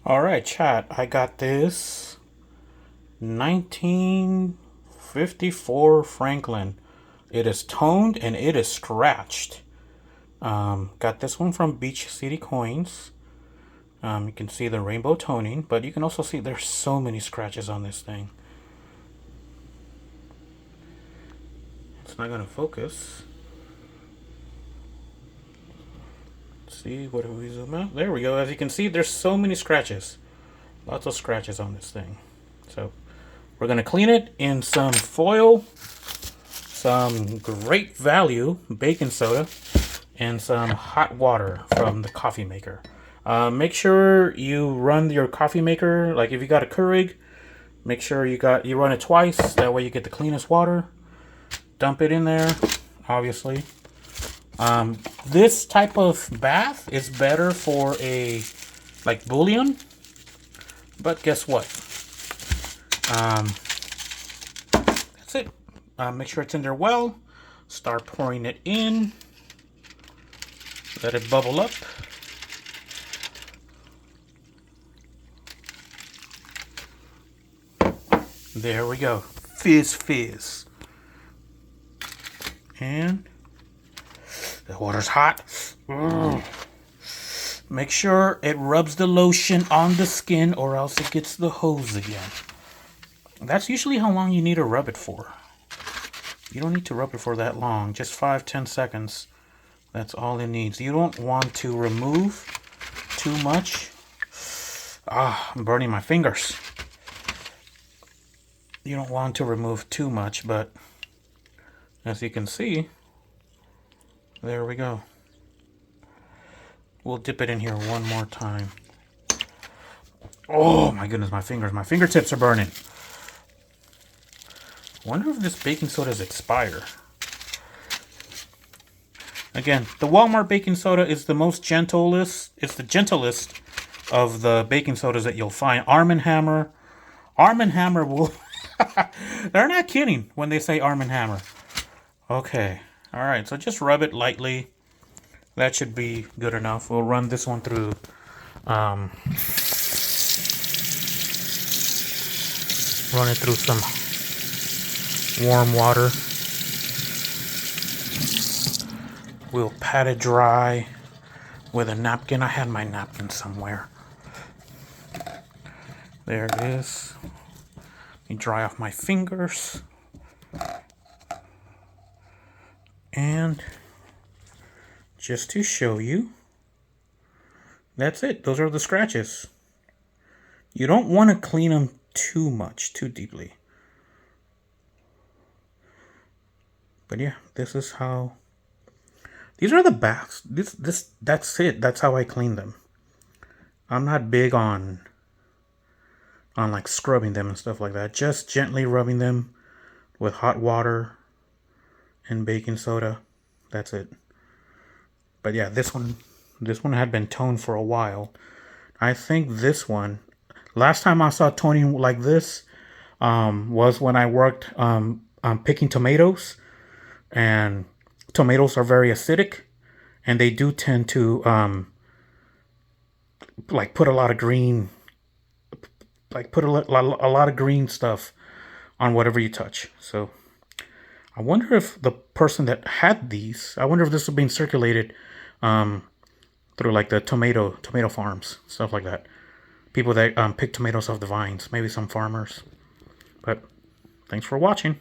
All right, chat. I got this 1954 Franklin. It is toned and it is scratched. Got this one from Beach City Coins. You can see the rainbow toning, but you can also see there's so many scratches on this thing. It's not gonna focus. Let's see, what do we zoom out? There we go. As you can see, there's so many scratches. Lots of scratches on this thing. So we're gonna clean it in some foil, some great value baking soda, and some hot water from the coffee maker. Make sure you run your coffee maker, like if you got a Keurig, make sure you run it twice. That way you get the cleanest water. Dump it in there, obviously. This type of bath is better for a like bouillon, but guess what? That's it. Make sure it's in there well. Start pouring it in. Let it bubble up. There we go. Fizz, fizz. And the water's hot. Make sure it rubs the lotion on the skin or else it gets the hose again. That's usually how long you need to rub it for. You don't need to rub it for that long. Just 5-10 seconds. That's all it needs. You don't want to remove too much. I'm burning my fingers. You don't want to remove too much, but as you can see, there we go. We'll dip it in here one more time. Oh my goodness, my fingers. My fingertips are burning. Wonder if this baking soda is expired. Again, the Walmart baking soda is the most gentlest. It's the gentlest of the baking sodas that you'll find. Arm & Hammer. Arm & Hammer will... They're not kidding when they say Arm & Hammer. Okay. Alright, so just rub it lightly. That should be good enough. We'll run this one through run it through some warm water. We'll pat it dry with a napkin. I had my napkin somewhere. There it is. Let me dry off my fingers. And just to show you, that's it. Those are the scratches. You don't want to clean them too much, too deeply. But yeah, this is how... These are the baths. That's it. That's how I clean them. I'm not big on like scrubbing them and stuff like that. Just gently rubbing them with hot water and baking soda. That's it. But yeah, this one had been toned for a while. I think this one, last time I saw toning like this was when I worked picking tomatoes, and tomatoes are very acidic, and they do tend to like put a lot of green, like put a lot of green stuff on whatever you touch. So I wonder if the person that had these, I wonder if this was being circulated through like the tomato farms, stuff like that. People that pick tomatoes off the vines, maybe some farmers. But thanks for watching.